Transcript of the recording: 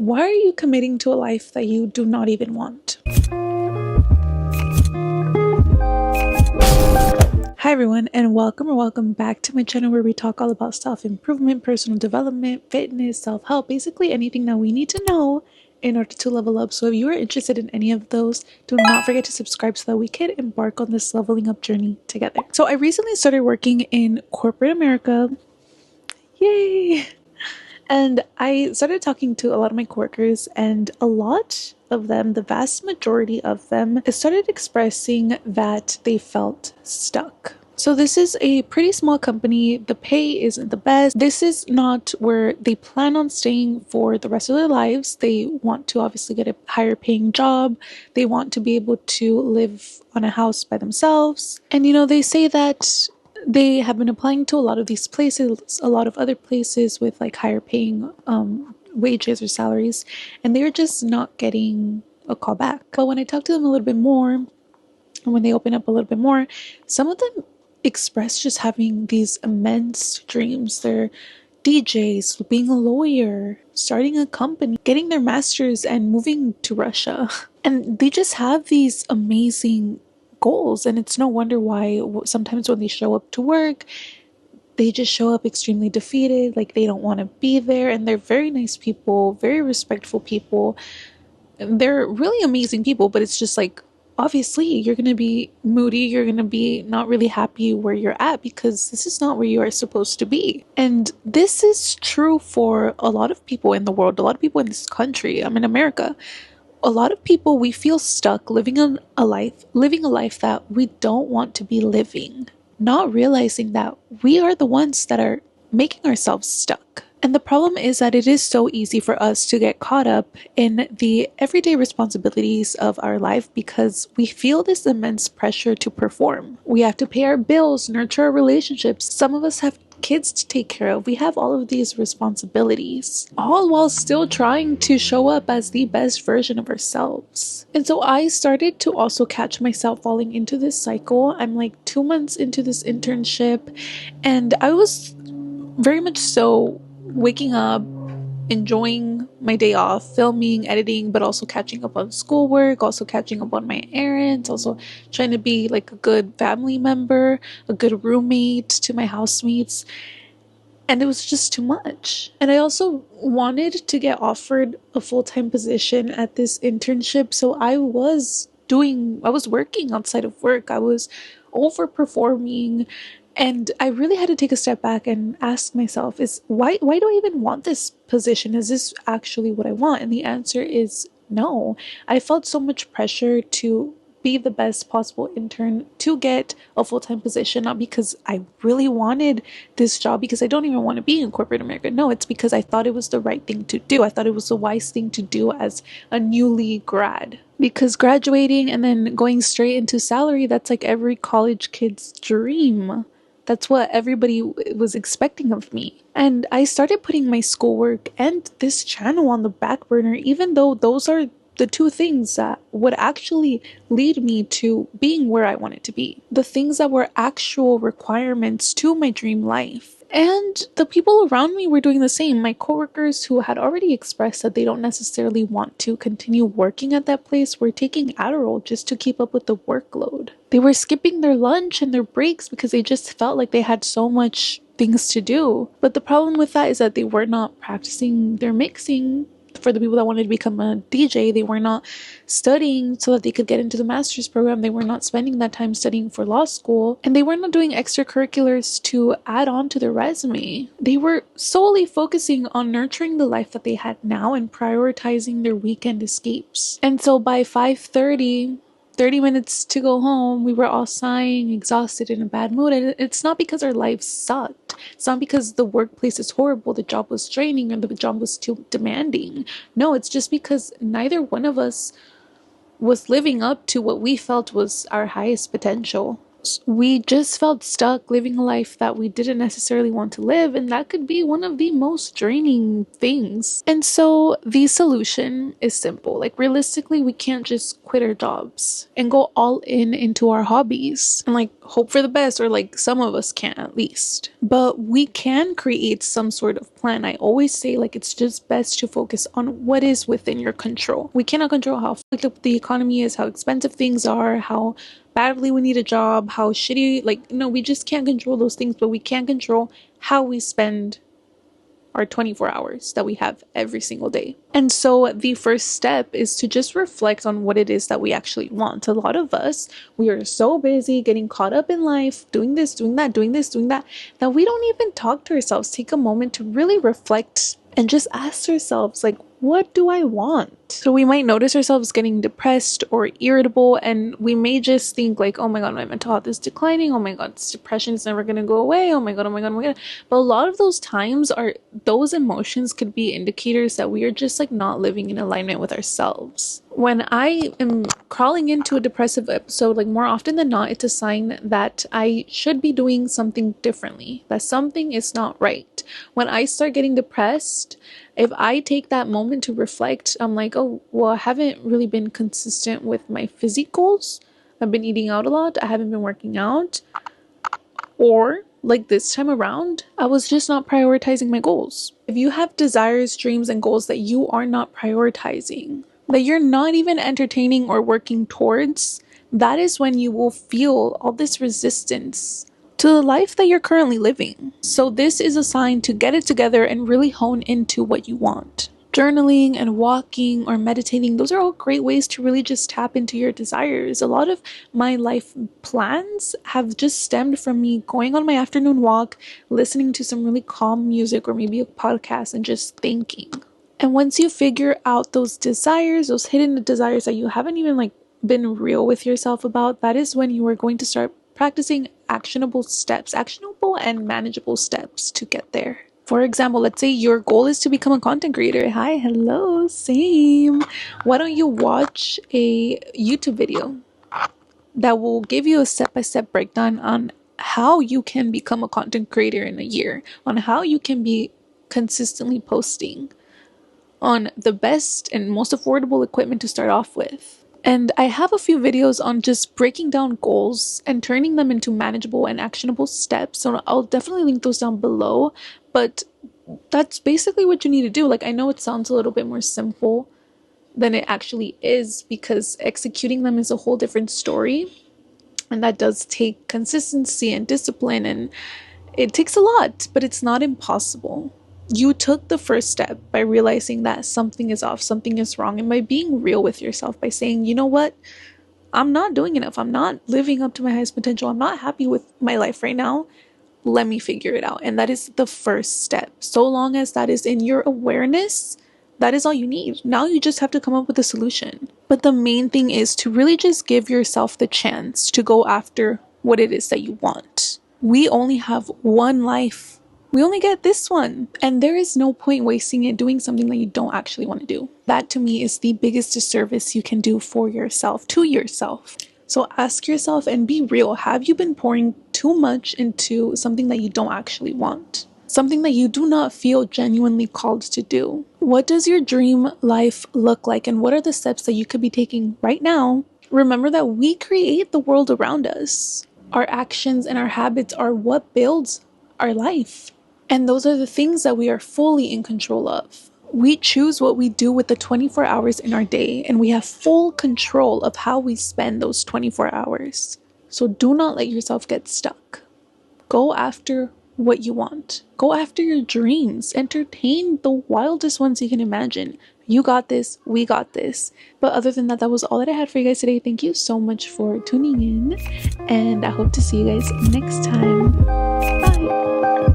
Why are you committing to a life that you do not even want? Hi everyone, and welcome back to my channel where we talk all about self-improvement, personal development, fitness, self-help, basically anything that we need to know in order to level up. So if you are interested in any of those, do not forget to subscribe so that we can embark on this leveling up journey together. So I recently started working in corporate America. Yay! And I started talking to a lot of my coworkers, and a lot of them, the vast majority of them, started expressing that they felt stuck. So this is a pretty small company. The pay isn't the best. This is not where they plan on staying for the rest of their lives. They want to obviously get a higher paying job. They want to be able to live on a house by themselves. And they say that they have been applying to a lot of these places, a lot of other places with like higher paying wages or salaries, and they're just not getting a call back. But when I talk to them a little bit more, and when they open up a little bit more, some of them express just having these immense dreams. They're DJs, being a lawyer, starting a company, getting their masters, and moving to Russia. And they just have these amazing goals, and it's no wonder why sometimes when they show up to work, they just show up extremely defeated, like they don't want to be there. And they're very nice people, very respectful people. They're really amazing people, but it's just like, obviously you're going to be moody, you're going to be not really happy where you're at, because this is not where you are supposed to be. And this is true for a lot of people in the world, a lot of people in this country. I'm in America. A lot of people, we feel stuck living a life that we don't want to be living, not realizing that we are the ones that are making ourselves stuck. And the problem is that it is so easy for us to get caught up in the everyday responsibilities of our life because we feel this immense pressure to perform. We have to pay our bills, nurture our relationships. Some of us have kids to take care of. We have all of these responsibilities, all while still trying to show up as the best version of ourselves. And so I started to also catch myself falling into this cycle. I'm like 2 months into this internship, and I was very much so waking up, enjoying my day off, filming, editing, but also catching up on schoolwork, also catching up on my errands, also trying to be like a good family member, a good roommate to my housemates. And it was just too much. And I also wanted to get offered a full-time position at this internship. So I was working outside of work. I was overperforming. And I really had to take a step back and ask myself, why do I even want this position? Is this actually what I want? And the answer is no. I felt so much pressure to be the best possible intern, to get a full-time position, not because I really wanted this job, because I don't even want to be in corporate America. No, it's because I thought it was the right thing to do. I thought it was the wise thing to do as a newly grad. Because graduating and then going straight into salary, that's like every college kid's dream. That's what everybody was expecting of me. And I started putting my schoolwork and this channel on the back burner, even though those are the two things that would actually lead me to being where I wanted to be. The things that were actual requirements to my dream life. And the people around me were doing the same. My coworkers who had already expressed that they don't necessarily want to continue working at that place were taking Adderall just to keep up with the workload. They were skipping their lunch and their breaks because they just felt like they had so much things to do. But the problem with that is that they were not practicing their mixing. For the people that wanted to become a DJ, they were not studying so that they could get into the master's program. They were not spending that time studying for law school, and they were not doing extracurriculars to add on to their resume. They were solely focusing on nurturing the life that they had now and prioritizing their weekend escapes. And so by 5:30, 30 minutes to go home, we were all sighing, exhausted, in a bad mood. And it's not because our lives sucked. It's not because the workplace is horrible, the job was draining, or the job was too demanding. No, it's just because neither one of us was living up to what we felt was our highest potential. We just felt stuck living a life that we didn't necessarily want to live, and that could be one of the most draining things. And so the solution is simple. Like, realistically, we can't just quit our jobs and go all in into our hobbies and like hope for the best, or like some of us can at least. But we can create some sort of plan. I always say, like, it's just best to focus on what is within your control. We cannot control how fucked up the economy is, how expensive things are, how badly we need a job, how shitty, like, no, we just can't control those things, but we can control how we spend our 24 hours that we have every single day. And so the first step is to just reflect on what it is that we actually want. A lot of us, we are so busy getting caught up in life, doing this, doing that, doing this, doing that, that we don't even talk to ourselves, take a moment to really reflect and just ask ourselves, like, what do I want? So we might notice ourselves getting depressed or irritable, and we may just think like, oh my god, my mental health is declining. Oh my god, this depression is never going to go away. Oh my god, oh my god, oh my god. But a lot of those times are, those emotions could be indicators that we are just like not living in alignment with ourselves. When I am crawling into a depressive episode, like more often than not, it's a sign that I should be doing something differently, that something is not right. When I start getting depressed, if I take that moment to reflect, I'm like, oh, well, I haven't really been consistent with my physique goals. I've been eating out a lot. I haven't been working out. Or like this time around, I was just not prioritizing my goals. If you have desires, dreams, and goals that you are not prioritizing, that you're not even entertaining or working towards, that is when you will feel all this resistance to the life that you're currently living. So this is a sign to get it together and really hone into what you want. Journaling and walking or meditating, those are all great ways to really just tap into your desires. A lot of my life plans have just stemmed from me going on my afternoon walk, listening to some really calm music or maybe a podcast, and just thinking. And once you figure out those desires, those hidden desires that you haven't even like been real with yourself about, that is when you are going to start practicing actionable and manageable steps to get there. For example, let's say your goal is to become a content creator. Hi, hello, same. Why don't you watch a YouTube video that will give you a step-by-step breakdown on how you can become a content creator in a year, on how you can be consistently posting, on the best and most affordable equipment to start off with. And I have a few videos on just breaking down goals and turning them into manageable and actionable steps. So I'll definitely link those down below. But that's basically what you need to do. Like, I know it sounds a little bit more simple than it actually is, because executing them is a whole different story. And that does take consistency and discipline, and it takes a lot, but it's not impossible. You took the first step by realizing that something is off, something is wrong, and by being real with yourself, by saying, you know what, I'm not doing enough, I'm not living up to my highest potential, I'm not happy with my life right now, let me figure it out. And that is the first step. So long as that is in your awareness, that is all you need. Now you just have to come up with a solution. But the main thing is to really just give yourself the chance to go after what it is that you want. We only have one life. We only get this one, and there is no point wasting it doing something that you don't actually want to do. That to me is the biggest disservice you can do for yourself, to yourself. So ask yourself and be real. Have you been pouring too much into something that you don't actually want? Something that you do not feel genuinely called to do? What does your dream life look like, and what are the steps that you could be taking right now? Remember that we create the world around us. Our actions and our habits are what builds our life. And those are the things that we are fully in control of. We choose what we do with the 24 hours in our day, and we have full control of how we spend those 24 hours. So do not let yourself get stuck. Go after what you want. Go after your dreams. Entertain the wildest ones you can imagine. You got this. We got this. But other than that, that was all that I had for you guys today. Thank you so much for tuning in, and I hope to see you guys next time. Bye.